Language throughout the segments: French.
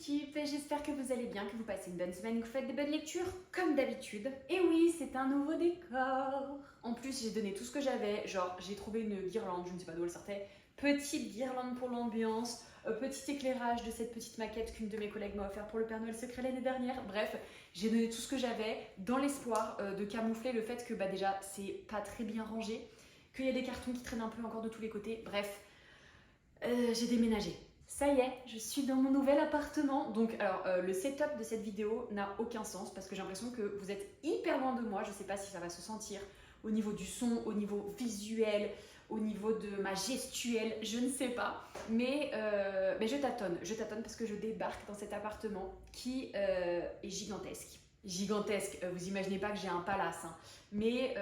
l'équipe, j'espère que vous allez bien, que vous passez une bonne semaine, que vous faites des bonnes lectures, comme d'habitude. Et oui, c'est un nouveau décor. En plus, j'ai donné tout ce que j'avais, genre j'ai trouvé une guirlande, je ne sais pas d'où elle sortait, petite guirlande pour l'ambiance, petit éclairage de cette petite maquette qu'une de mes collègues m'a offert pour le Père Noël secret l'année dernière. Bref, j'ai donné tout ce que j'avais dans l'espoir de camoufler le fait que déjà c'est pas très bien rangé, qu'il y a des cartons qui traînent un peu encore de tous les côtés. Bref, j'ai déménagé. Ça y est, je suis dans mon nouvel appartement. Donc, alors, le setup de cette vidéo n'a aucun sens parce que j'ai l'impression que vous êtes hyper loin de moi. Je sais pas si ça va se sentir au niveau du son, au niveau visuel, au niveau de ma gestuelle, je ne sais pas. Mais je tâtonne parce que je débarque dans cet appartement qui est gigantesque. Gigantesque, vous imaginez pas que j'ai un palace, hein. Mais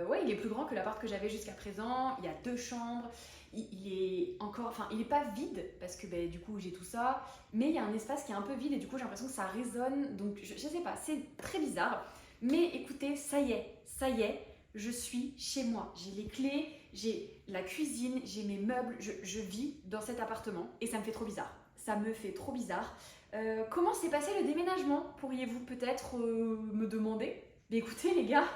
ouais, il est plus grand que l'appart que j'avais jusqu'à présent. Il y a 2 chambres. Il est encore, enfin, il est pas vide parce que du coup j'ai tout ça, mais il y a un espace qui est un peu vide et du coup j'ai l'impression que ça résonne, donc je sais pas, c'est très bizarre. Mais écoutez, ça y est, je suis chez moi. J'ai les clés, j'ai la cuisine, j'ai mes meubles, je vis dans cet appartement et ça me fait trop bizarre. Ça me fait trop bizarre. Comment s'est passé le déménagement, pourriez-vous peut-être me demander? Mais écoutez les gars,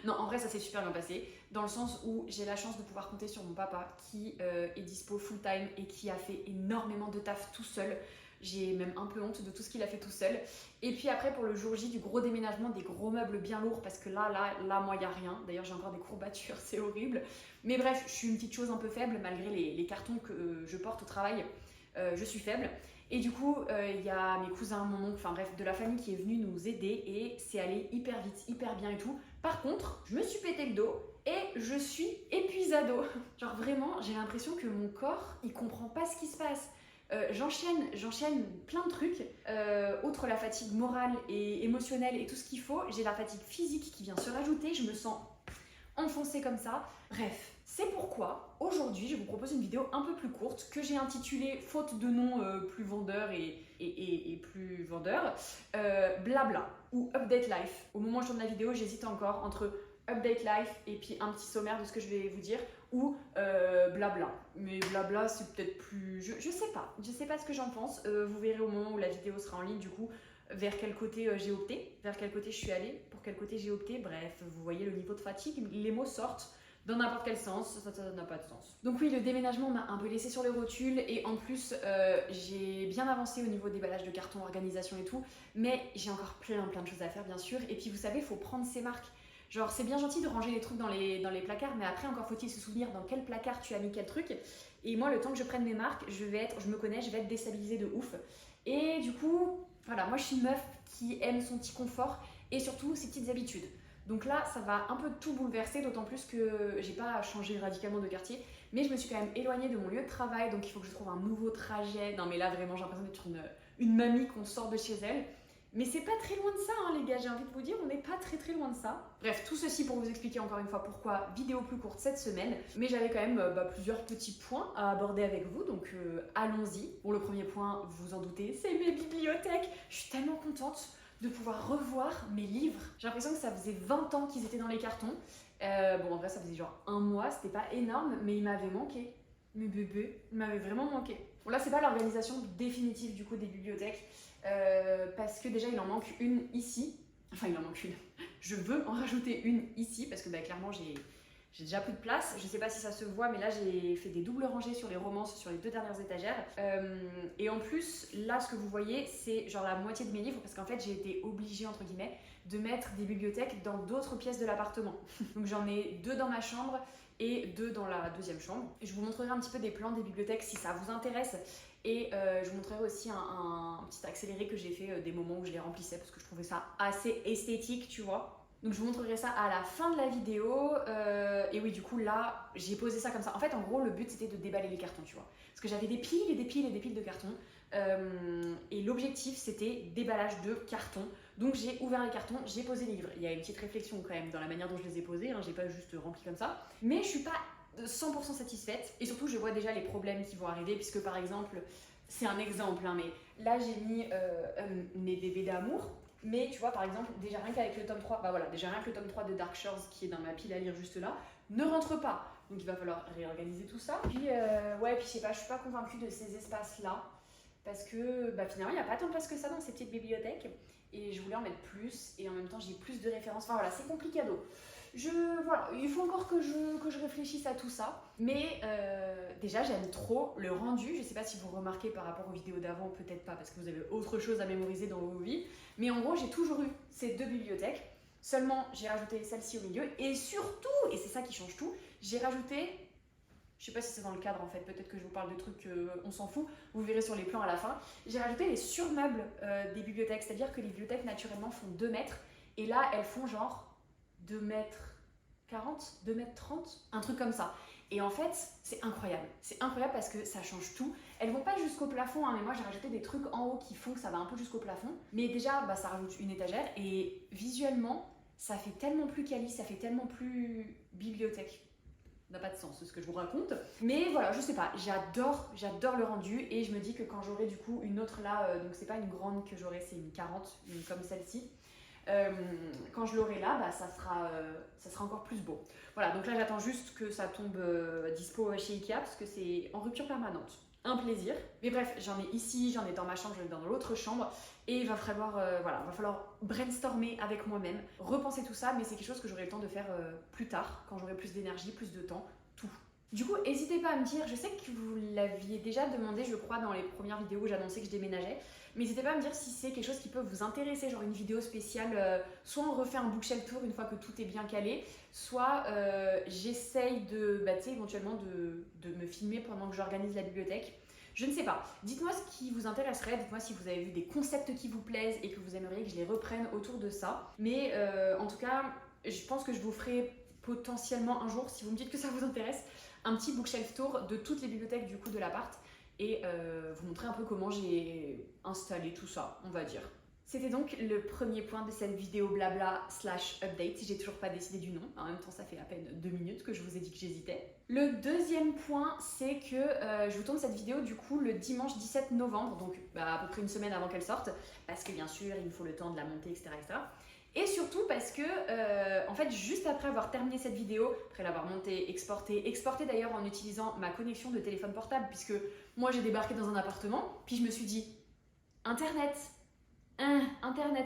non, en vrai, ça s'est super bien passé, dans le sens où j'ai la chance de pouvoir compter sur mon papa qui est dispo full time et qui a fait énormément de taf tout seul. J'ai même un peu honte de tout ce qu'il a fait tout seul. Et puis après, pour le jour J du gros déménagement, des gros meubles bien lourds, parce que là, moi, il n'y a rien. D'ailleurs, j'ai encore des courbatures, c'est horrible. Mais bref, je suis une petite chose un peu faible, malgré les cartons que je porte au travail. Je suis faible. Et du coup, il y a mes cousins, mon oncle, enfin bref, de la famille qui est venue nous aider et c'est allé hyper vite, hyper bien et tout. Par contre, je me suis pété le dos et je suis épuisado. Genre vraiment, j'ai l'impression que mon corps, il comprend pas ce qui se passe. J'enchaîne plein de trucs. Outre la fatigue morale et émotionnelle et tout ce qu'il faut, j'ai la fatigue physique qui vient se rajouter. Je me sens enfoncée comme ça. Bref, c'est pourquoi aujourd'hui je vous propose une vidéo un peu plus courte que j'ai intitulée, faute de nom plus vendeur et plus vendeur, blabla ou update life. Au moment où je tourne la vidéo, j'hésite encore entre update life et puis un petit sommaire de ce que je vais vous dire ou blabla. Mais blabla c'est peut-être plus... Je sais pas ce que j'en pense. Vous verrez au moment où la vidéo sera en ligne du coup vers quel côté j'ai opté, vers quel côté je suis allée, pour quel côté j'ai opté. Bref, vous voyez le niveau de fatigue, les mots sortent dans n'importe quel sens, ça n'a pas de sens. Donc oui, le déménagement m'a un peu laissé sur les rotules et en plus j'ai bien avancé au niveau déballage de carton, organisation et tout, mais j'ai encore plein de choses à faire bien sûr. Et puis vous savez, il faut prendre ses marques. Genre c'est bien gentil de ranger les trucs dans les placards, mais après encore faut-il se souvenir dans quel placard tu as mis quel truc. Et moi, le temps que je prenne mes marques, je me connais, je vais être déstabilisée de ouf. Et du coup, voilà, moi je suis une meuf qui aime son petit confort et surtout ses petites habitudes. Donc là, ça va un peu tout bouleverser, d'autant plus que j'ai pas changé radicalement de quartier, mais je me suis quand même éloignée de mon lieu de travail, donc il faut que je trouve un nouveau trajet. Non mais là, vraiment, j'ai l'impression d'être une mamie qu'on sort de chez elle. Mais c'est pas très loin de ça, hein, les gars, j'ai envie de vous dire, on n'est pas très loin de ça. Bref, tout ceci pour vous expliquer encore une fois pourquoi vidéo plus courte cette semaine, mais j'avais quand même plusieurs petits points à aborder avec vous, donc allons-y. Bon, le premier point, vous vous en doutez, c'est mes bibliothèques. Je suis tellement contente de pouvoir revoir mes livres. J'ai l'impression que ça faisait 20 ans qu'ils étaient dans les cartons. Bon, en vrai, ça faisait genre un mois, c'était pas énorme, mais ils m'avaient manqué. Mes bébés, ils m'avaient vraiment manqué. Bon, là, c'est pas l'organisation définitive du coup des bibliothèques, parce que déjà, il en manque une ici. Enfin, il en manque une. Je veux en rajouter une ici, parce que clairement, j'ai déjà plus de place. Je sais pas si ça se voit, mais là j'ai fait des doubles rangées sur les romances sur les 2 dernières étagères. Et en plus, là ce que vous voyez, c'est genre la moitié de mes livres parce qu'en fait j'ai été obligée, entre guillemets, de mettre des bibliothèques dans d'autres pièces de l'appartement. Donc j'en ai 2 dans ma chambre et 2 dans la deuxième chambre. Je vous montrerai un petit peu des plans des bibliothèques si ça vous intéresse. Et je vous montrerai aussi un petit accéléré que j'ai fait des moments où je les remplissais parce que je trouvais ça assez esthétique, tu vois. Donc je vous montrerai ça à la fin de la vidéo. Et oui, du coup là, j'ai posé ça comme ça. En fait, en gros, le but c'était de déballer les cartons, tu vois. Parce que j'avais des piles et des piles et des piles de cartons. Et l'objectif c'était déballage de cartons. Donc j'ai ouvert les cartons, j'ai posé les livres. Il y a une petite réflexion quand même dans la manière dont je les ai posés, hein. J'ai pas juste rempli comme ça. Mais je suis pas 100% satisfaite. Et surtout, je vois déjà les problèmes qui vont arriver. Puisque par exemple, c'est un exemple, hein, mais là j'ai mis mes bébés d'amour. Mais tu vois, par exemple, déjà rien qu'avec le tome 3, déjà rien que le tome 3 de Dark Shores qui est dans ma pile à lire juste là, ne rentre pas. Donc il va falloir réorganiser tout ça. Puis, ouais, puis je sais pas, je suis pas convaincue de ces espaces-là. parce que finalement il n'y a pas tant de place que ça dans ces petites bibliothèques et je voulais en mettre plus et en même temps j'ai plus de références. Enfin voilà, c'est compliqué. Voilà, il faut encore que je réfléchisse à tout ça. Mais déjà, j'aime trop le rendu. Je sais pas si vous remarquez par rapport aux vidéos d'avant, peut-être pas, parce que vous avez autre chose à mémoriser dans vos vies. Mais en gros, j'ai toujours eu ces deux bibliothèques. Seulement, j'ai rajouté celle-ci au milieu. Et surtout, et c'est ça qui change tout, j'ai rajouté... Je sais pas si c'est dans le cadre en fait, peut-être que je vous parle de trucs on s'en fout, vous verrez sur les plans à la fin. J'ai rajouté les surmeubles des bibliothèques, c'est-à-dire que les bibliothèques naturellement font 2 mètres et là elles font genre 2 mètres 40, 2 mètres 30, un truc comme ça. Et en fait, c'est incroyable parce que ça change tout. Elles vont pas jusqu'au plafond, hein, mais moi j'ai rajouté des trucs en haut qui font que ça va un peu jusqu'au plafond. Mais déjà, ça rajoute une étagère et visuellement, ça fait tellement plus quali, ça fait tellement plus bibliothèque. N'a pas de sens ce que je vous raconte, mais voilà, je sais pas, j'adore le rendu et je me dis que quand j'aurai du coup une autre là, donc c'est pas une grande que j'aurai, c'est une 40, une comme celle-ci, quand je l'aurai là, ça sera encore plus beau. Voilà, donc là j'attends juste que ça tombe dispo chez Ikea parce que c'est en rupture permanente. Un plaisir. Mais bref, j'en ai ici, j'en ai dans ma chambre, j'en ai dans l'autre chambre. Et il va falloir, va falloir brainstormer avec moi-même, repenser tout ça, mais c'est quelque chose que j'aurai le temps de faire plus tard, quand j'aurai plus d'énergie, plus de temps, tout. Du coup, n'hésitez pas à me dire, je sais que vous l'aviez déjà demandé, je crois, dans les premières vidéos où j'annonçais que je déménageais, mais n'hésitez pas à me dire si c'est quelque chose qui peut vous intéresser, genre une vidéo spéciale, soit on refait un bookshelf tour une fois que tout est bien calé, soit j'essaye de, éventuellement de me filmer pendant que j'organise la bibliothèque. Je ne sais pas. Dites-moi ce qui vous intéresserait, dites-moi si vous avez vu des concepts qui vous plaisent et que vous aimeriez que je les reprenne autour de ça. Mais en tout cas, je pense que je vous ferai potentiellement un jour, si vous me dites que ça vous intéresse, un petit bookshelf tour de toutes les bibliothèques du coup de l'appart et vous montrer un peu comment j'ai installé tout ça, on va dire. C'était donc le premier point de cette vidéo blabla / update. J'ai toujours pas décidé du nom. En même temps, ça fait à peine 2 minutes que je vous ai dit que j'hésitais. Le deuxième point, c'est que je vous tourne cette vidéo du coup le dimanche 17 novembre, donc à peu près une semaine avant qu'elle sorte, parce que bien sûr, il me faut le temps de la monter, etc. etc. Et surtout parce que, en fait, juste après avoir terminé cette vidéo, après l'avoir montée, exportée d'ailleurs en utilisant ma connexion de téléphone portable, puisque moi j'ai débarqué dans un appartement, puis je me suis dit, Internet,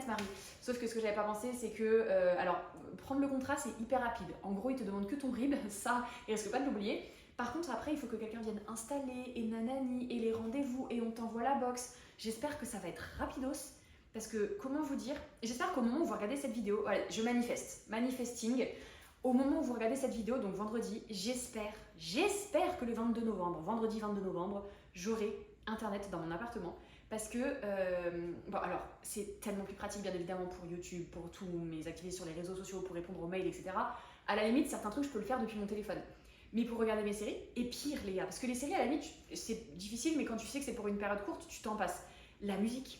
Marie. Sauf que ce que j'avais pas pensé, c'est que, alors, prendre le contrat, c'est hyper rapide. En gros, ils te demandent que ton RIB, ça, il risque pas de l'oublier. Par contre, après, il faut que quelqu'un vienne installer, et nanani, et les rendez-vous, et on t'envoie la box. J'espère que ça va être rapidos. Parce que, comment vous dire, j'espère qu'au moment où vous regardez cette vidéo, allez, je manifesting, au moment où vous regardez cette vidéo, donc vendredi, j'espère que le 22 novembre, vendredi 22 novembre, j'aurai Internet dans mon appartement. Parce que, alors, c'est tellement plus pratique, bien évidemment, pour YouTube, pour tous mes activités sur les réseaux sociaux, pour répondre aux mails, etc. À la limite, certains trucs, je peux le faire depuis mon téléphone. Mais pour regarder mes séries, et pire, les gars, parce que les séries, à la limite, c'est difficile, mais quand tu sais que c'est pour une période courte, tu t'en passes. La musique,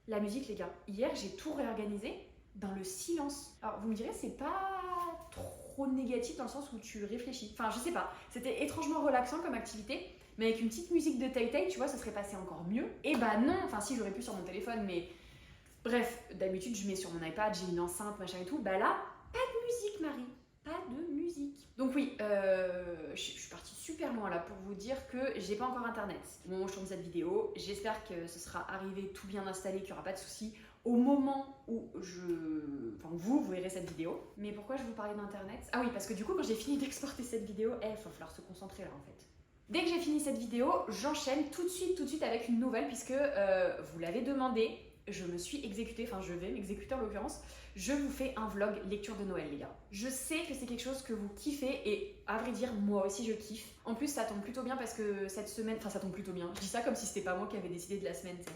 les gars. Hier, j'ai tout réorganisé dans le silence. Alors, vous me direz, c'est pas trop négatif dans le sens où tu réfléchis. Enfin, je sais pas. C'était étrangement relaxant comme activité. Mais avec une petite musique de Tay Tay, tu vois, ça serait passé encore mieux. Et non, enfin si, j'aurais pu sur mon téléphone, mais bref, d'habitude, je mets sur mon iPad, j'ai une enceinte, machin et tout. Là, pas de musique, Marie. Pas de musique. Donc oui, je suis partie super loin là pour vous dire que j'ai pas encore Internet. Au moment où je tourne cette vidéo, j'espère que ce sera arrivé tout bien installé, qu'il n'y aura pas de soucis au moment où vous verrez cette vidéo. Mais pourquoi je vous parlais d'Internet? Ah oui, parce que du coup, quand j'ai fini d'exporter cette vidéo, il va falloir se concentrer là en fait. Dès que j'ai fini cette vidéo, j'enchaîne tout de suite avec une nouvelle puisque vous l'avez demandé, je me suis exécutée, enfin je vais m'exécuter en l'occurrence, je vous fais un vlog lecture de Noël les gars. Je sais que c'est quelque chose que vous kiffez et à vrai dire moi aussi je kiffe. En plus ça tombe plutôt bien parce que cette semaine, enfin ça tombe plutôt bien, je dis ça comme si c'était pas moi qui avais décidé de la semaine, t'sais.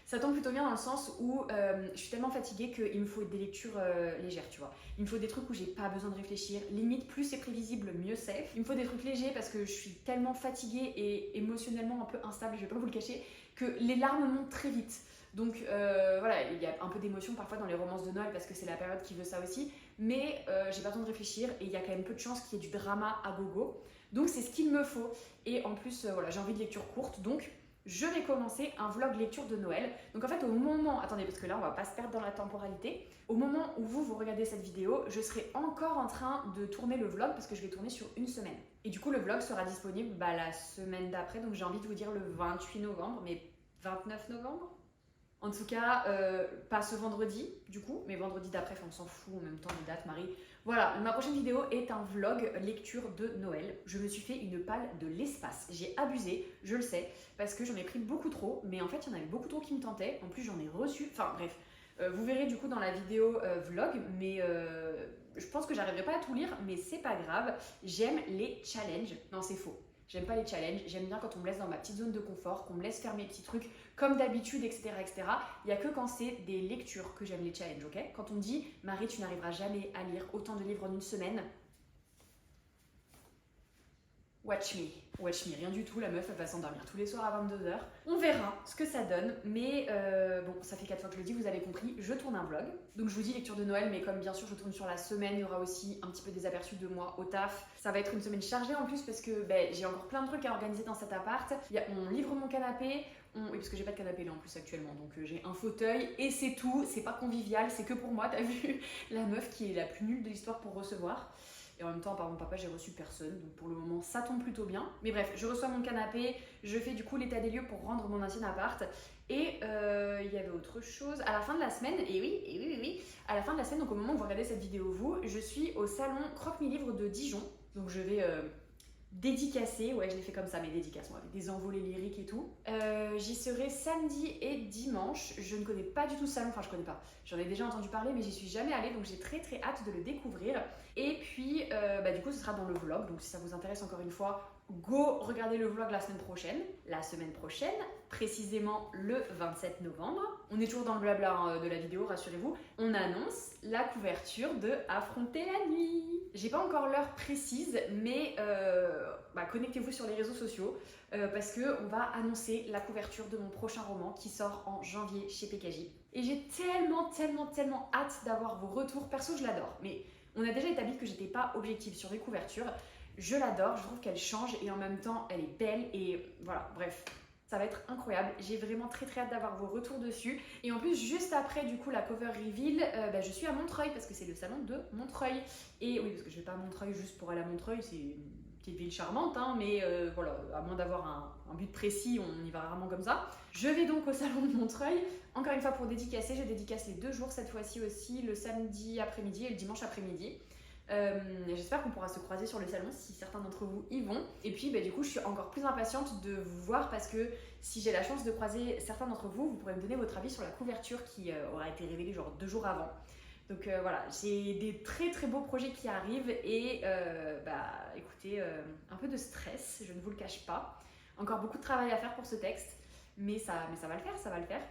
Ça tombe plutôt bien dans le sens où je suis tellement fatiguée qu'il me faut des lectures légères, tu vois. Il me faut des trucs où j'ai pas besoin de réfléchir. Limite, plus c'est prévisible, mieux c'est. Il me faut des trucs légers parce que je suis tellement fatiguée et émotionnellement un peu instable, je vais pas vous le cacher, que les larmes montent très vite. Donc voilà, il y a un peu d'émotion parfois dans les romances de Noël parce que c'est la période qui veut ça aussi. Mais j'ai pas besoin de réfléchir et il y a quand même peu de chances qu'il y ait du drama à gogo. Donc c'est ce qu'il me faut. Et en plus, voilà, j'ai envie de lecture courte, donc je vais commencer un vlog lecture de Noël. Donc en fait au moment, attendez parce que là on va pas se perdre dans la temporalité, au moment où vous regardez cette vidéo, je serai encore en train de tourner le vlog parce que je vais tourner sur une semaine. Et du coup le vlog sera disponible la semaine d'après, donc j'ai envie de vous dire le 28 novembre, mais 29 novembre. En tout cas, pas ce vendredi, du coup, mais vendredi d'après, on s'en fout en même temps des dates, Marie. Voilà, ma prochaine vidéo est un vlog lecture de Noël. Je me suis fait une palle de l'espace. J'ai abusé, je le sais, parce que j'en ai pris beaucoup trop, mais en fait, il y en avait beaucoup trop qui me tentaient. En plus, j'en ai reçu, enfin bref. Vous verrez du coup dans la vidéo vlog, mais je pense que j'arriverai pas à tout lire, mais c'est pas grave. J'aime les challenges. Non, c'est faux. J'aime pas les challenges, j'aime bien quand on me laisse dans ma petite zone de confort, qu'on me laisse faire mes petits trucs comme d'habitude, etc., etc. Il n'y a que quand c'est des lectures que j'aime les challenges, ok? Quand on me dit « Marie, tu n'arriveras jamais à lire autant de livres en une semaine », watch me, rien du tout, la meuf elle va s'endormir tous les soirs à 22h. On verra ce que ça donne, mais bon, ça fait 4 fois que je le dis, vous avez compris, je tourne un vlog. Donc je vous dis lecture de Noël, mais comme bien sûr je tourne sur la semaine, il y aura aussi un petit peu des aperçus de moi au taf. Ça va être une semaine chargée en plus parce que j'ai encore plein de trucs à organiser dans cet appart. On livre mon canapé, oui, parce que j'ai pas de canapé là en plus actuellement, donc j'ai un fauteuil et c'est tout, c'est pas convivial, c'est que pour moi, t'as vu? La meuf qui est la plus nulle de l'histoire pour recevoir. Et en même temps, par mon papa, j'ai reçu personne. Donc pour le moment, ça tombe plutôt bien. Mais bref, je reçois mon canapé. Je fais du coup l'état des lieux pour rendre mon ancien appart. Et il y avait autre chose. À la fin de la semaine, et oui. À la fin de la semaine, donc au moment où vous regardez cette vidéo, je suis au salon Croque-Mi-Livre de Dijon. Donc je vais dédicacé, ouais je l'ai fait comme ça, mes dédicaces, avec des envolées lyriques et tout. J'y serai samedi et dimanche. Je ne connais pas du tout ce salon, enfin je connais pas, j'en ai déjà entendu parler mais j'y suis jamais allée, donc j'ai très hâte de le découvrir. Et puis du coup ce sera dans le vlog, donc si ça vous intéresse encore une fois, go regarder le vlog la semaine prochaine. La semaine prochaine, précisément le 27 novembre, on est toujours dans le blabla de la vidéo, rassurez-vous, on annonce la couverture de Affronter la nuit. J'ai pas encore l'heure précise, mais connectez-vous sur les réseaux sociaux parce qu'on va annoncer la couverture de mon prochain roman qui sort en janvier chez PKJ. Et j'ai tellement hâte d'avoir vos retours. Perso, je l'adore, mais on a déjà établi que j'étais pas objective sur les couvertures. Je l'adore, je trouve qu'elle change et en même temps elle est belle et voilà, bref. Ça va être incroyable, j'ai vraiment très hâte d'avoir vos retours dessus. Et en plus, juste après du coup la cover reveal, je suis à Montreuil parce que c'est le salon de Montreuil. Et oui, parce que je vais pas à Montreuil juste pour aller à Montreuil, c'est une petite ville charmante, hein, mais voilà, à moins d'avoir un but précis, on y va rarement comme ça. Je vais donc au salon de Montreuil, encore une fois pour dédicacer, je dédicace les 2 jours cette fois-ci aussi, le samedi après-midi et le dimanche après-midi. J'espère qu'on pourra se croiser sur le salon si certains d'entre vous y vont. Et puis du coup je suis encore plus impatiente de vous voir parce que si j'ai la chance de croiser certains d'entre vous, vous pourrez me donner votre avis sur la couverture qui aura été révélée genre 2 jours avant. Donc voilà, j'ai des très beaux projets qui arrivent et écoutez, un peu de stress, je ne vous le cache pas. Encore beaucoup de travail à faire pour ce texte, mais ça va le faire, ça va le faire.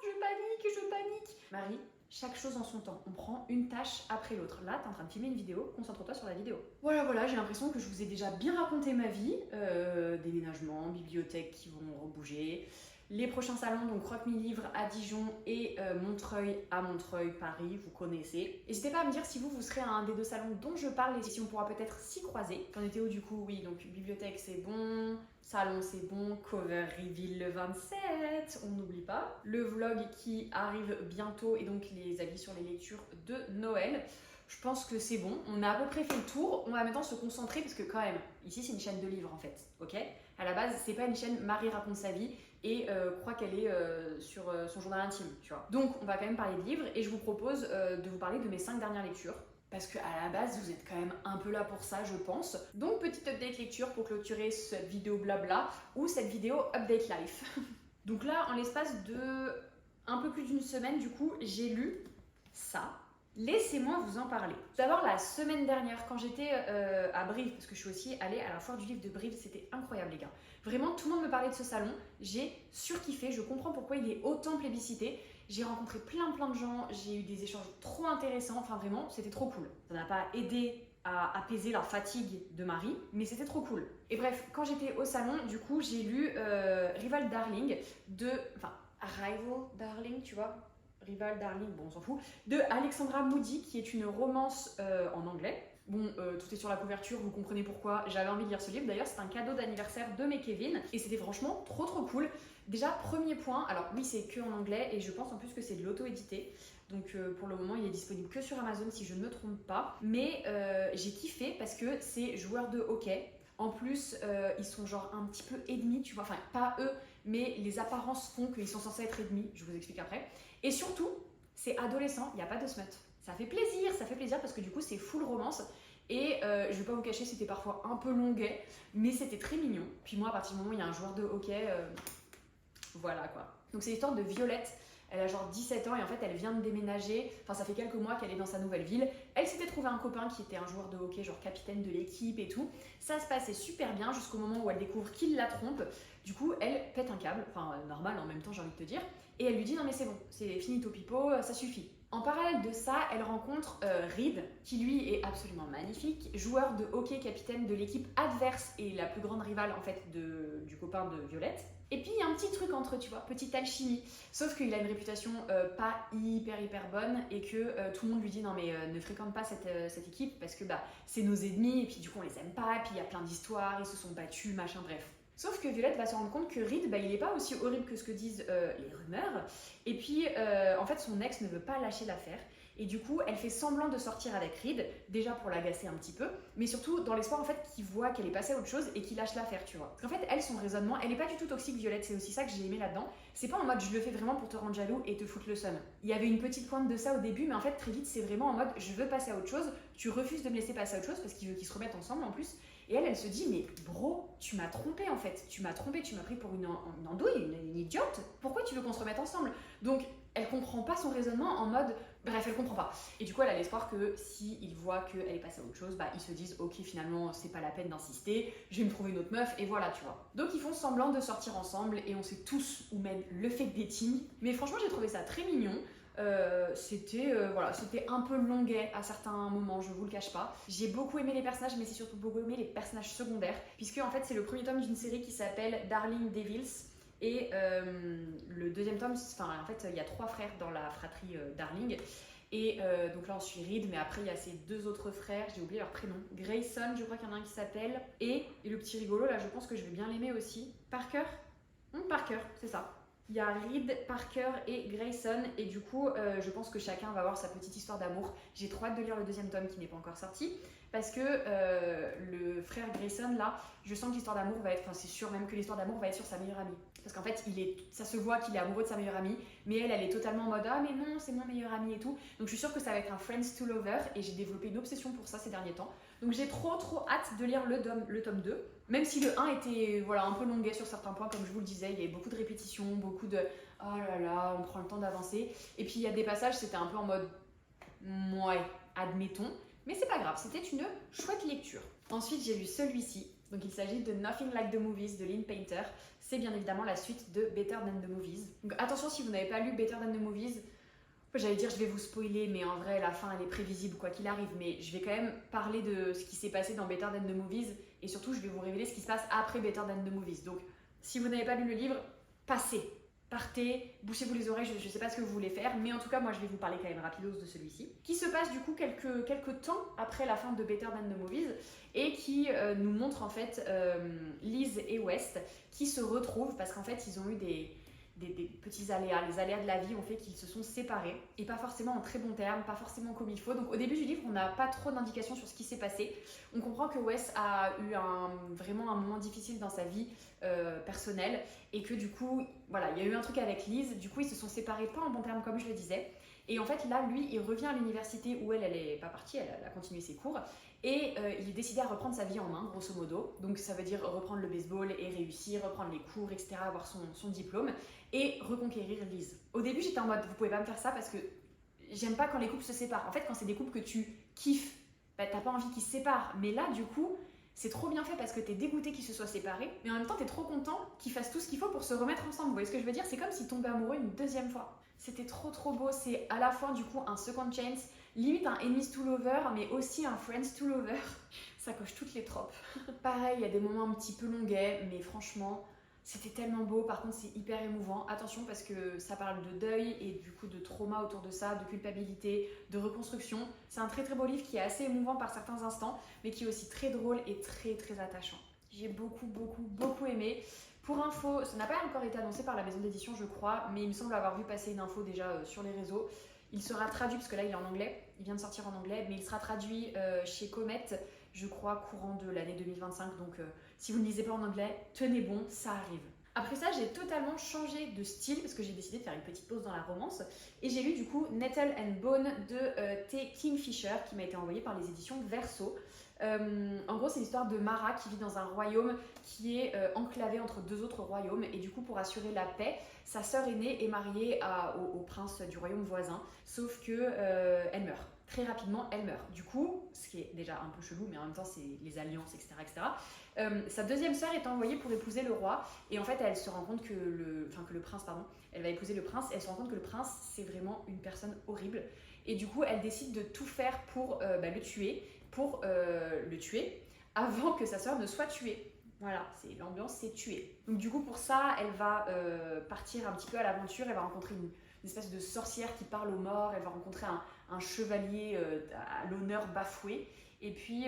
Je panique. Marie, chaque chose en son temps. On prend une tâche après l'autre. Là, t'es en train de filmer une vidéo, concentre-toi sur la vidéo. Voilà, j'ai l'impression que je vous ai déjà bien raconté ma vie. Déménagement, bibliothèques qui vont rebouger. Les prochains salons, donc Croque-Mi-Livre à Dijon et Montreuil à Montreuil, Paris, vous connaissez. N'hésitez pas à me dire si vous serez à un des 2 salons dont je parle et si on pourra peut-être s'y croiser. T'en étais où du coup? Oui, donc bibliothèque c'est bon, salon c'est bon, cover reveal le 27, on n'oublie pas. Le vlog qui arrive bientôt et donc les avis sur les lectures de Noël. Je pense que c'est bon, on a à peu près fait le tour, on va maintenant se concentrer parce que quand même, ici c'est une chaîne de livres en fait, ok? À la base, c'est pas une chaîne Marie raconte sa vie et croit qu'elle est sur son journal intime, tu vois. Donc on va quand même parler de livres et je vous propose de vous parler de mes 5 dernières lectures. Parce qu'à la base, vous êtes quand même un peu là pour ça, je pense. Donc petite update lecture pour clôturer cette vidéo blabla ou cette vidéo update life. Donc là, en l'espace de un peu plus d'une semaine, du coup, j'ai lu ça. Laissez-moi vous en parler. D'abord, la semaine dernière, quand j'étais à Brive, parce que je suis aussi allée à la foire du livre de Brive, c'était incroyable les gars. Vraiment, tout le monde me parlait de ce salon, j'ai surkiffé, je comprends pourquoi il est autant plébiscité. J'ai rencontré plein de gens, j'ai eu des échanges trop intéressants, enfin vraiment, c'était trop cool. Ça n'a pas aidé à apaiser la fatigue de Marie, mais c'était trop cool. Et bref, quand j'étais au salon, du coup, j'ai lu Rival Darling Rival Darling, tu vois, Rival Darling, bon on s'en fout, de Alexandra Moody, qui est une romance en anglais. Bon, tout est sur la couverture, vous comprenez pourquoi j'avais envie de lire ce livre. D'ailleurs, c'est un cadeau d'anniversaire de mes Kevin et c'était franchement trop cool. Déjà, premier point, alors oui, c'est que en anglais et je pense en plus que c'est de l'auto-édité. Donc pour le moment, il est disponible que sur Amazon si je ne me trompe pas. Mais j'ai kiffé parce que c'est joueur de hockey. En plus, ils sont genre un petit peu ennemis, tu vois. Enfin, pas eux, mais les apparences font qu'ils sont censés être ennemis. Je vous explique après. Et surtout, c'est adolescent, il n'y a pas de smut. Ça fait plaisir parce que du coup, c'est full romance. Et je vais pas vous cacher, c'était parfois un peu longuet, mais c'était très mignon. Puis moi, à partir du moment où il y a un joueur de hockey, voilà quoi. Donc c'est l'histoire de Violette. Elle a genre 17 ans et en fait elle vient de déménager, enfin ça fait quelques mois qu'elle est dans sa nouvelle ville. Elle s'était trouvé un copain qui était un joueur de hockey, genre capitaine de l'équipe et tout. Ça se passait super bien jusqu'au moment où elle découvre qu'il la trompe. Du coup elle pète un câble, enfin normal en même temps j'ai envie de te dire. Et elle lui dit non mais c'est bon, c'est finito pipo, ça suffit. En parallèle de ça, elle rencontre Reed, qui lui est absolument magnifique, joueur de hockey capitaine de l'équipe adverse et la plus grande rivale en fait du copain de Violette. Et puis il y a un petit truc entre eux, tu vois, petite alchimie. Sauf qu'il a une réputation pas hyper bonne et que tout le monde lui dit non mais ne fréquente pas cette équipe parce que bah c'est nos ennemis et puis du coup on les aime pas et puis il y a plein d'histoires, ils se sont battus, machin, bref. Sauf que Violette va se rendre compte que Reed, bah, il est pas aussi horrible que ce que disent les rumeurs. Et puis en fait son ex ne veut pas lâcher l'affaire. Et du coup, elle fait semblant de sortir avec Reed, déjà pour l'agacer un petit peu, mais surtout dans l'espoir en fait qu'il voit qu'elle est passée à autre chose et qu'il lâche l'affaire, tu vois. Parce qu'en fait, elle, son raisonnement, elle est pas du tout toxique, Violette, c'est aussi ça que j'ai aimé là-dedans. C'est pas en mode je le fais vraiment pour te rendre jaloux et te foutre le seum. Il y avait une petite pointe de ça au début, mais en fait, très vite, c'est vraiment en mode je veux passer à autre chose, tu refuses de me laisser passer à autre chose parce qu'il veut qu'ils se remettent ensemble en plus. Et elle se dit, mais bro, tu m'as trompé en fait, tu m'as trompé, tu m'as pris pour une andouille, une idiote, pourquoi tu veux qu'on se remette ensemble? Donc, elle comprend pas son raisonnement en mode, bref, elle comprend pas. Et du coup, elle a l'espoir que s'ils voient qu'elle est passée à autre chose, bah ils se disent, ok, finalement, c'est pas la peine d'insister, je vais me trouver une autre meuf, et voilà, tu vois. Donc, ils font semblant de sortir ensemble, et on sait tous où mène le fake dating. Mais franchement, j'ai trouvé ça très mignon. C'était un peu longuet à certains moments, je vous le cache pas. J'ai beaucoup aimé les personnages, mais c'est surtout beaucoup aimé les personnages secondaires, puisque en fait c'est le premier tome d'une série qui s'appelle Darling Devils. Et le deuxième tome, enfin en fait il y a 3 frères dans la fratrie Darling. Et donc là on suit Reed, mais après il y a ses 2 autres frères, j'ai oublié leur prénom. Grayson, je crois qu'il y en a un qui s'appelle. Et le petit rigolo là, je pense que je vais bien l'aimer aussi. Parker. Parker, c'est ça. Il y a Reed, Parker et Grayson, et du coup, je pense que chacun va avoir sa petite histoire d'amour. J'ai trop hâte de lire le deuxième tome qui n'est pas encore sorti, parce que le frère Grayson, là, je sens que l'histoire d'amour va être, enfin c'est sûr même que l'histoire d'amour va être sur sa meilleure amie. Parce qu'en fait, ça se voit qu'il est amoureux de sa meilleure amie, mais elle est totalement en mode ah mais non, c'est mon meilleur ami et tout. Donc je suis sûre que ça va être un Friends to Lover, et j'ai développé une obsession pour ça ces derniers temps. Donc j'ai trop hâte de lire le tome 2. Même si le 1 était voilà, un peu longuet sur certains points, comme je vous le disais, il y avait beaucoup de répétitions, beaucoup de oh là là, on prend le temps d'avancer. Et puis il y a des passages, c'était un peu en mode ouais, admettons. Mais c'est pas grave, c'était une chouette lecture. Ensuite, j'ai lu celui-ci. Donc il s'agit de Nothing Like the Movies de Lynn Painter. C'est bien évidemment la suite de Better Than the Movies. Donc attention, si vous n'avez pas lu Better Than the Movies, j'allais dire je vais vous spoiler, mais en vrai la fin elle est prévisible quoi qu'il arrive. Mais je vais quand même parler de ce qui s'est passé dans Better Than the Movies, et surtout je vais vous révéler ce qui se passe après Better Than the Movies. Donc si vous n'avez pas lu le livre, partez, bouchez-vous les oreilles, je sais pas ce que vous voulez faire, mais en tout cas moi je vais vous parler quand même rapidos de celui-ci, qui se passe du coup quelques temps après la fin de Better Than the Movies, et qui nous montre en fait Liz et West qui se retrouvent parce qu'en fait ils ont eu des petits aléas. Les aléas de la vie ont fait qu'ils se sont séparés, et pas forcément en très bons termes, pas forcément comme il faut. Donc au début du livre, on n'a pas trop d'indications sur ce qui s'est passé. On comprend que Wes a eu vraiment un moment difficile dans sa vie personnelle, et que du coup, voilà, il y a eu un truc avec Liz, du coup ils se sont séparés pas en bons termes comme je le disais. Et en fait là, lui, il revient à l'université où elle est pas partie, elle a continué ses cours. Et il est décidé à reprendre sa vie en main, grosso modo. Donc ça veut dire reprendre le baseball et réussir, reprendre les cours, etc., avoir son diplôme, et reconquérir Liz. Au début, j'étais en mode, vous pouvez pas me faire ça parce que j'aime pas quand les couples se séparent. En fait, quand c'est des couples que tu kiffes, bah, t'as pas envie qu'ils se séparent. Mais là, du coup, c'est trop bien fait parce que t'es dégoûté qu'ils se soient séparés, mais en même temps, t'es trop content qu'ils fassent tout ce qu'il faut pour se remettre ensemble. Vous voyez ce que je veux dire? C'est comme s'ils tombaient amoureux une deuxième fois. C'était trop beau. C'est à la fois, du coup, un second chance, limite un enemies to lover, mais aussi un friends to lover. Ça coche toutes les tropes. Pareil, il y a des moments un petit peu longuets, mais franchement, c'était tellement beau. Par contre, c'est hyper émouvant. Attention, parce que ça parle de deuil et du coup de trauma autour de ça, de culpabilité, de reconstruction. C'est un très beau livre qui est assez émouvant par certains instants, mais qui est aussi très drôle et très attachant. J'ai beaucoup aimé. Pour info, ça n'a pas encore été annoncé par la maison d'édition, je crois, mais il me semble avoir vu passer une info déjà sur les réseaux. Il sera traduit, parce que là il est en anglais, il vient de sortir en anglais, mais il sera traduit chez Comet je crois, courant de l'année 2025. Donc si vous ne lisez pas en anglais, tenez bon, ça arrive. Après ça, j'ai totalement changé de style parce que j'ai décidé de faire une petite pause dans la romance et j'ai lu du coup Nettle and Bone de T. Kingfisher qui m'a été envoyé par les éditions Verso. En gros, c'est l'histoire de Mara qui vit dans un royaume qui est enclavé entre deux autres royaumes et du coup, pour assurer la paix, sa sœur aînée est mariée au prince du royaume voisin, sauf que elle meurt. Très rapidement, elle meurt. Du coup, ce qui est déjà un peu chelou, mais en même temps, c'est les alliances, etc. Sa deuxième sœur est envoyée pour épouser le roi, et en fait, elle se rend compte que le prince, pardon, elle va épouser le prince, et elle se rend compte que le prince, c'est vraiment une personne horrible. Et du coup, elle décide de tout faire pour le tuer, avant que sa sœur ne soit tuée. Voilà, c'est l'ambiance, c'est tuer. Donc du coup, pour ça, elle va partir un petit peu à l'aventure, elle va rencontrer une espèce de sorcière qui parle aux morts, elle va rencontrer un chevalier à l'honneur bafoué, et puis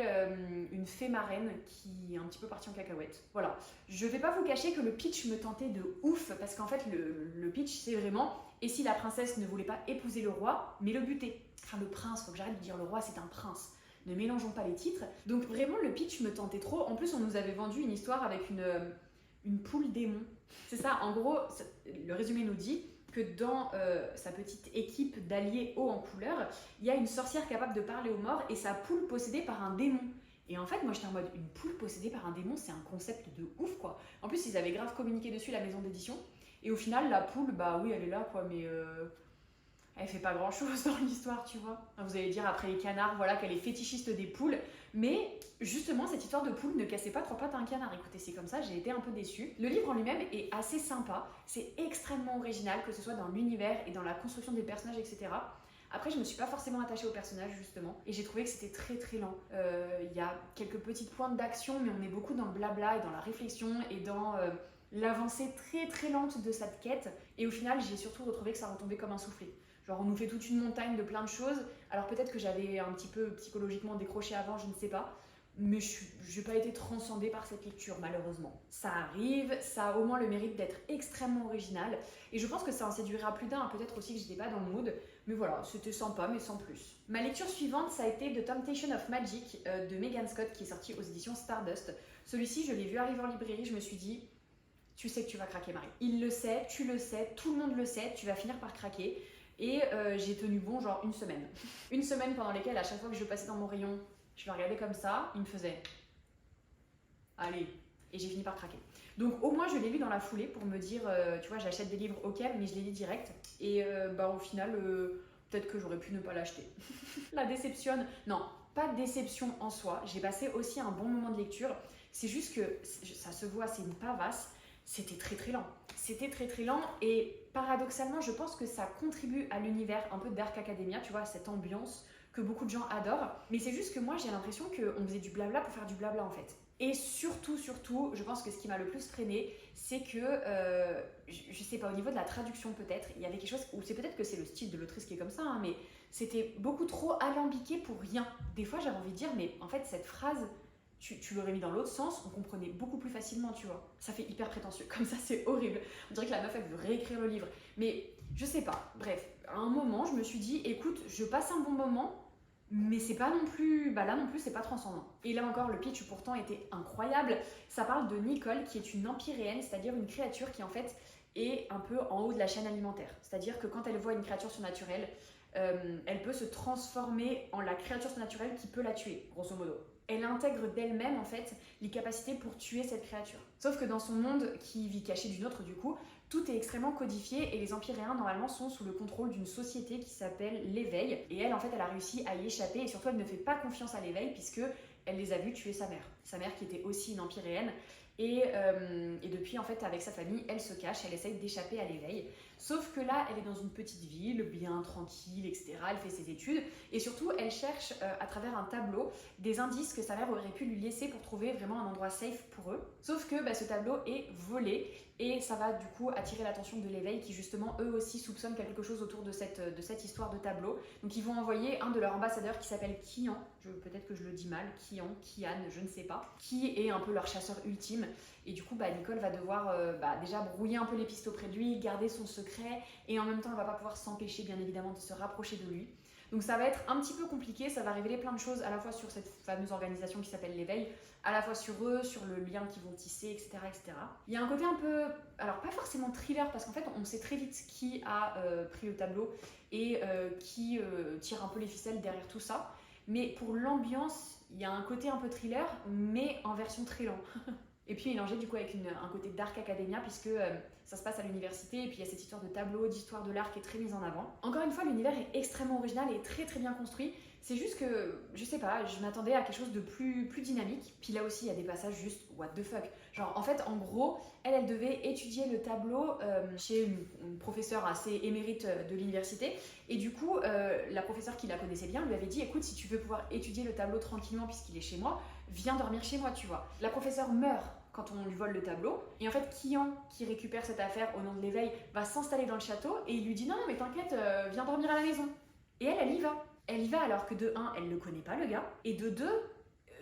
une fée marraine qui est un petit peu partie en cacahuète. Voilà, je vais pas vous cacher que le pitch me tentait de ouf, parce qu'en fait, le pitch, c'est vraiment, et si la princesse ne voulait pas épouser le roi, mais le buter. Enfin, le prince, faut que j'arrête de dire le roi, c'est un prince. Ne mélangeons pas les titres. Donc vraiment, le pitch me tentait trop. En plus, on nous avait vendu une histoire avec une poule démon. C'est ça, en gros, le résumé nous dit que dans sa petite équipe d'alliés hauts en couleur, il y a une sorcière capable de parler aux morts et sa poule possédée par un démon. Et en fait, moi j'étais en mode, une poule possédée par un démon, c'est un concept de ouf quoi. En plus, ils avaient grave communiqué dessus, la maison d'édition. Et au final, la poule, bah oui, elle est là quoi, mais elle fait pas grand chose dans l'histoire, tu vois. Vous allez dire après les canards, voilà, qu'elle est fétichiste des poules. Mais justement, cette histoire de poule ne cassait pas trois pattes à un canard. Écoutez, c'est comme ça, j'ai été un peu déçue. Le livre en lui-même est assez sympa. C'est extrêmement original, que ce soit dans l'univers et dans la construction des personnages, etc. Après, je me suis pas forcément attachée aux personnages, justement. Et j'ai trouvé que c'était très très lent. Il y a quelques petites pointes d'action, mais on est beaucoup dans le blabla et dans la réflexion et dans l'avancée très très lente de cette quête. Et au final, j'ai surtout retrouvé que ça retombait comme un soufflet. Genre on nous fait toute une montagne de plein de choses, alors peut-être que j'avais un petit peu psychologiquement décroché avant, je ne sais pas, mais je n'ai pas été transcendée par cette lecture malheureusement. Ça arrive, ça a au moins le mérite d'être extrêmement original, et je pense que ça en séduira plus d'un, peut-être aussi que je n'étais pas dans le mood, mais voilà, c'était sympa mais sans plus. Ma lecture suivante, ça a été The Temptation of Magic de Megan Scott qui est sorti aux éditions Stardust. Celui-ci, je l'ai vu arriver en librairie, je me suis dit, tu sais que tu vas craquer Marie. Il le sait, tu le sais, tout le monde le sait, tu vas finir par craquer. Et j'ai tenu bon genre une semaine. Une semaine pendant lesquelles à chaque fois que je passais dans mon rayon, je le regardais comme ça, il me faisait allez, et j'ai fini par craquer. Donc au moins je l'ai lu dans la foulée pour me dire, tu vois, j'achète des livres, ok, mais je les lis direct. Et au final, peut-être que j'aurais pu ne pas l'acheter. La déception, non, pas de déception en soi. J'ai passé aussi un bon moment de lecture. C'est juste que ça se voit, c'est une pavasse. C'était très très lent. C'était très très lent et paradoxalement, je pense que ça contribue à l'univers un peu de Dark Academia, tu vois, cette ambiance que beaucoup de gens adorent. Mais c'est juste que moi, j'ai l'impression qu'on faisait du blabla pour faire du blabla en fait. Et surtout, je pense que ce qui m'a le plus freiné, c'est que, je sais pas, au niveau de la traduction peut-être, il y avait quelque chose, ou c'est peut-être que c'est le style de l'autrice qui est comme ça, hein, mais c'était beaucoup trop alambiqué pour rien. Des fois, j'avais envie de dire, mais en fait, cette phrase, tu l'aurais mis dans l'autre sens, on comprenait beaucoup plus facilement, tu vois. Ça fait hyper prétentieux, comme ça c'est horrible. On dirait que la meuf, elle veut réécrire le livre. Mais je sais pas, bref, à un moment, je me suis dit, écoute, je passe un bon moment, mais c'est pas non plus, bah là non plus, c'est pas transcendant. Et là encore, le pitch pourtant était incroyable. Ça parle de Nicole, qui est une empyréenne, c'est-à-dire une créature qui en fait est un peu en haut de la chaîne alimentaire. C'est-à-dire que quand elle voit une créature surnaturelle, elle peut se transformer en la créature surnaturelle qui peut la tuer, grosso modo. Elle intègre d'elle-même en fait les capacités pour tuer cette créature. Sauf que dans son monde qui vit caché d'une autre du coup, tout est extrêmement codifié et les empyréens normalement sont sous le contrôle d'une société qui s'appelle l'éveil. Et elle en fait elle a réussi à y échapper et surtout elle ne fait pas confiance à l'éveil puisque elle les a vus tuer sa mère. Sa mère qui était aussi une empyréenne. Et depuis, en fait, avec sa famille, elle se cache, elle essaye d'échapper à l'éveil. Sauf que là, elle est dans une petite ville, bien tranquille, etc. Elle fait ses études. Et surtout, elle cherche, à travers un tableau, des indices que sa mère aurait pu lui laisser pour trouver vraiment un endroit safe pour eux. Sauf que ce tableau est volé. Et ça va du coup attirer l'attention de l'éveil qui justement eux aussi soupçonnent quelque chose autour de cette histoire de tableau. Donc ils vont envoyer un de leurs ambassadeurs qui s'appelle Kian, peut-être que je le dis mal, Kian, je ne sais pas, qui est un peu leur chasseur ultime. Et du coup Nicole va devoir déjà brouiller un peu les pistes auprès de lui, garder son secret et en même temps elle va pas pouvoir s'empêcher bien évidemment de se rapprocher de lui. Donc ça va être un petit peu compliqué, ça va révéler plein de choses à la fois sur cette fameuse organisation qui s'appelle l'éveil, à la fois sur eux, sur le lien qu'ils vont tisser, etc., etc. Il y a un côté un peu, alors pas forcément thriller, parce qu'en fait on sait très vite qui a pris le tableau et qui tire un peu les ficelles derrière tout ça. Mais pour l'ambiance, il y a un côté un peu thriller, mais en version très lent. Et puis mélangé du coup avec un côté dark academia, puisque ça se passe à l'université, et puis il y a cette histoire de tableau, d'histoire de l'art qui est très mise en avant. Encore une fois, l'univers est extrêmement original et très très bien construit. C'est juste que, je sais pas, je m'attendais à quelque chose de plus dynamique. Puis là aussi, il y a des passages juste what the fuck. Genre, en fait, en gros, elle devait étudier le tableau chez une professeure assez émérite de l'université. Et du coup, la professeure qui la connaissait bien lui avait dit, écoute, si tu veux pouvoir étudier le tableau tranquillement puisqu'il est chez moi, viens dormir chez moi, tu vois. La professeure meurt quand on lui vole le tableau. Et en fait, Kian, qui récupère cette affaire au nom de l'éveil, va s'installer dans le château et il lui dit, non, mais t'inquiète, viens dormir à la maison. Et elle y va. Elle y va alors que de 1, elle ne connaît pas le gars, et de 2,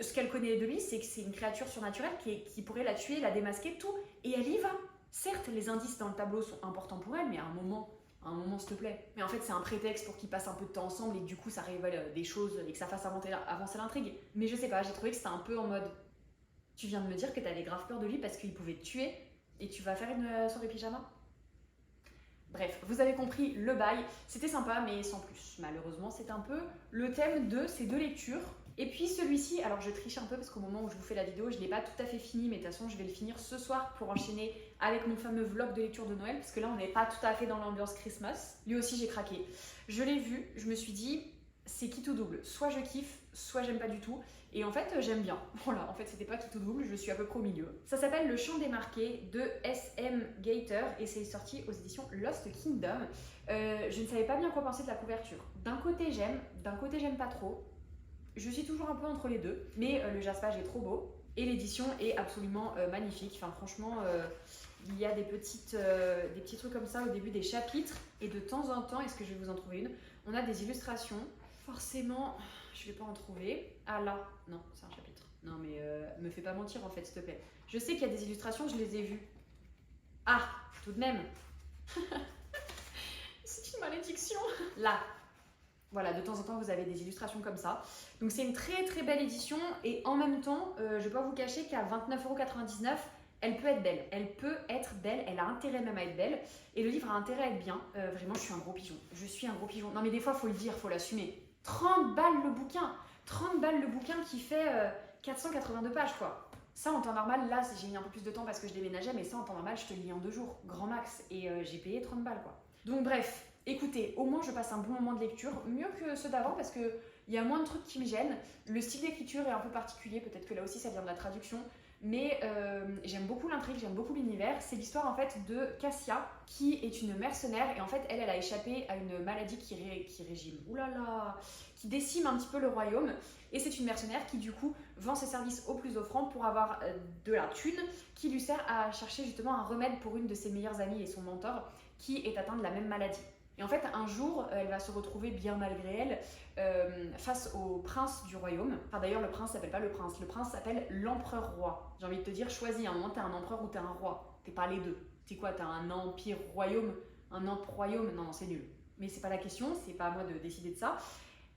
ce qu'elle connaît de lui, c'est que c'est une créature surnaturelle qui pourrait la tuer, la démasquer, tout. Et elle y va. Certes, les indices dans le tableau sont importants pour elle, mais à un moment, s'il te plaît. Mais en fait, c'est un prétexte pour qu'ils passent un peu de temps ensemble et que du coup, ça révèle des choses et que ça fasse avancer l'intrigue. Mais je sais pas, j'ai trouvé que c'était un peu en mode, tu viens de me dire que t'avais grave peur de lui parce qu'il pouvait te tuer et tu vas faire une soirée pyjama? Bref, vous avez compris le bail, c'était sympa mais sans plus. Malheureusement, c'est un peu le thème de ces deux lectures. Et puis celui-ci, alors je triche un peu parce qu'au moment où je vous fais la vidéo, je ne l'ai pas tout à fait fini, mais de toute façon je vais le finir ce soir pour enchaîner avec mon fameux vlog de lecture de Noël, parce que là on n'est pas tout à fait dans l'ambiance Christmas. Lui aussi j'ai craqué. Je l'ai vu, je me suis dit, c'est qui tout double. Soit je kiffe, soit j'aime pas du tout. Et en fait, j'aime bien. Voilà, en fait, c'était pas qui tout double, je suis à peu près au milieu. Ça s'appelle Le Champ démarqué de S.M. Gaiter et c'est sorti aux éditions Lost Kingdom. Je ne savais pas bien quoi penser de la couverture. D'un côté, j'aime pas trop. Je suis toujours un peu entre les deux, mais le jaspage est trop beau et l'édition est absolument magnifique. Enfin, franchement, il y a des petits trucs comme ça au début des chapitres et de temps en temps, est-ce que je vais vous en trouver une, on a des illustrations. Forcément, je vais pas en trouver. Ah là, non, c'est un chapitre. Non mais me fais pas mentir en fait, s'il te plaît. Je sais qu'il y a des illustrations, je les ai vues. Ah, tout de même. C'est une malédiction. Là. Voilà, de temps en temps, vous avez des illustrations comme ça. Donc c'est une très très belle édition et en même temps, je vais pas vous cacher qu'à 29,99 €, elle peut être belle. Elle peut être belle, elle a intérêt même à être belle. Et le livre a intérêt à être bien. Vraiment, je suis un gros pigeon. Je suis un gros pigeon. Non mais des fois, faut le dire, faut l'assumer. 30 balles le bouquin. 30 balles le bouquin qui fait 482 pages quoi. Ça en temps normal, là j'ai mis un peu plus de temps parce que je déménageais, mais ça en temps normal je te le lis en 2 jours, grand max, et j'ai payé 30 balles quoi. Donc bref, écoutez, au moins je passe un bon moment de lecture, mieux que ceux d'avant parce qu'il y a moins de trucs qui me gênent. Le style d'écriture est un peu particulier, peut-être que là aussi ça vient de la traduction, mais j'aime beaucoup l'intrigue, j'aime beaucoup l'univers. C'est l'histoire en fait de Cassia qui est une mercenaire et en fait elle a échappé à une maladie qui décime un petit peu le royaume, et c'est une mercenaire qui du coup vend ses services au plus offrant pour avoir de la thune qui lui sert à chercher justement un remède pour une de ses meilleures amies et son mentor qui est atteinte de la même maladie. Et en fait, un jour, elle va se retrouver, bien malgré elle, face au prince du royaume. Enfin d'ailleurs, le prince s'appelle pas le prince s'appelle l'empereur-roi. J'ai envie de te dire, choisis, à un moment t'es un empereur ou t'es un roi. T'es pas les deux. T'es quoi, t'as un empire-royaume, un empereur-royaume? Non, c'est nul. Mais c'est pas la question, c'est pas à moi de décider de ça.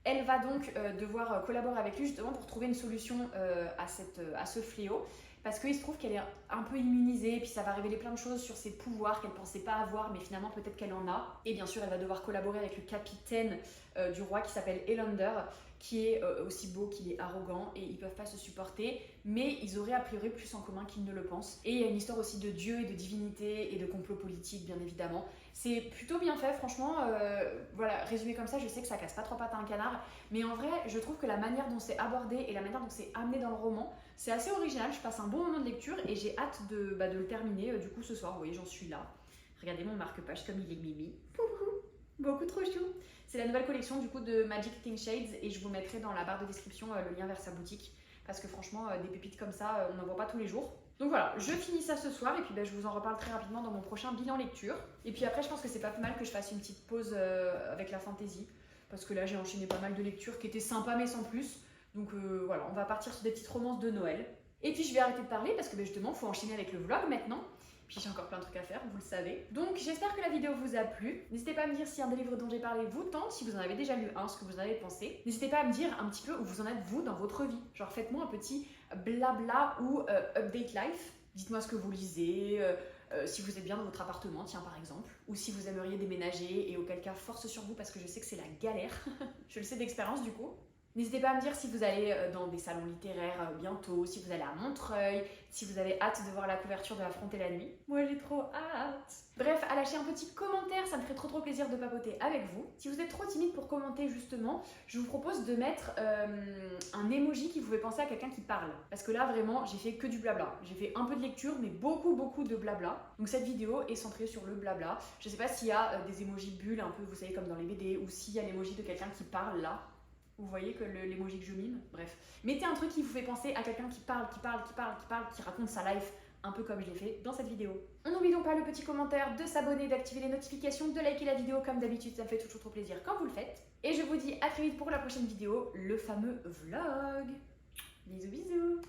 Elle va donc devoir collaborer avec lui justement pour trouver une solution à ce fléau. Parce qu'il se trouve qu'elle est un peu immunisée, puis ça va révéler plein de choses sur ses pouvoirs qu'elle ne pensait pas avoir, mais finalement peut-être qu'elle en a. Et bien sûr, elle va devoir collaborer avec le capitaine du roi qui s'appelle Elander, qui est aussi beau qu'il est arrogant, et ils ne peuvent pas se supporter, mais ils auraient a priori plus en commun qu'ils ne le pensent. Et il y a une histoire aussi de dieu et de divinité et de complot politique, bien évidemment. C'est plutôt bien fait, franchement. Voilà, résumé comme ça, je sais que ça casse pas trois pattes à un canard, mais en vrai, je trouve que la manière dont c'est abordé et la manière dont c'est amené dans le roman, c'est assez original. Je passe un bon moment de lecture et j'ai hâte de le terminer du coup ce soir. Vous voyez, j'en suis là. Regardez mon marque-page comme il est mimi. Beaucoup trop chou. C'est la nouvelle collection du coup de Magic Think Shades et je vous mettrai dans la barre de description le lien vers sa boutique parce que franchement, des pépites comme ça, on n'en voit pas tous les jours. Donc voilà, je finis ça ce soir et puis je vous en reparle très rapidement dans mon prochain bilan lecture. Et puis après, je pense que c'est pas plus mal que je fasse une petite pause avec la fantasy parce que là, j'ai enchaîné pas mal de lectures qui étaient sympas mais sans plus. Donc voilà, on va partir sur des petites romances de Noël. Et puis je vais arrêter de parler parce que justement, il faut enchaîner avec le vlog maintenant. Puis j'ai encore plein de trucs à faire, vous le savez. Donc j'espère que la vidéo vous a plu. N'hésitez pas à me dire si un des livres dont j'ai parlé vous tente, si vous en avez déjà lu un, ce que vous en avez pensé. N'hésitez pas à me dire un petit peu où vous en êtes vous dans votre vie. Genre faites-moi un petit blabla ou update life. Dites-moi ce que vous lisez, si vous êtes bien dans votre appartement, tiens par exemple, ou si vous aimeriez déménager et auquel cas force sur vous parce que je sais que c'est la galère. Je le sais d'expérience du coup. N'hésitez pas à me dire si vous allez dans des salons littéraires bientôt, si vous allez à Montreuil, si vous avez hâte de voir la couverture de Affronter la nuit. Moi j'ai trop hâte. Bref, à lâcher un petit commentaire, ça me ferait trop plaisir de papoter avec vous. Si vous êtes trop timide pour commenter justement, je vous propose de mettre un emoji qui vous fait penser à quelqu'un qui parle. Parce que là vraiment, j'ai fait que du blabla. J'ai fait un peu de lecture, mais beaucoup de blabla. Donc cette vidéo est centrée sur le blabla. Je sais pas s'il y a des emojis bulles un peu, vous savez, comme dans les BD, ou s'il y a l'emoji de quelqu'un qui parle là. Vous voyez que l'emoji que je mime, bref. Mettez un truc qui vous fait penser à quelqu'un qui parle, qui raconte sa life, un peu comme je l'ai fait dans cette vidéo. On n'oublie donc pas le petit commentaire, de s'abonner, d'activer les notifications, de liker la vidéo comme d'habitude, ça me fait toujours trop plaisir quand vous le faites. Et je vous dis à très vite pour la prochaine vidéo, le fameux vlog. Bisous bisous.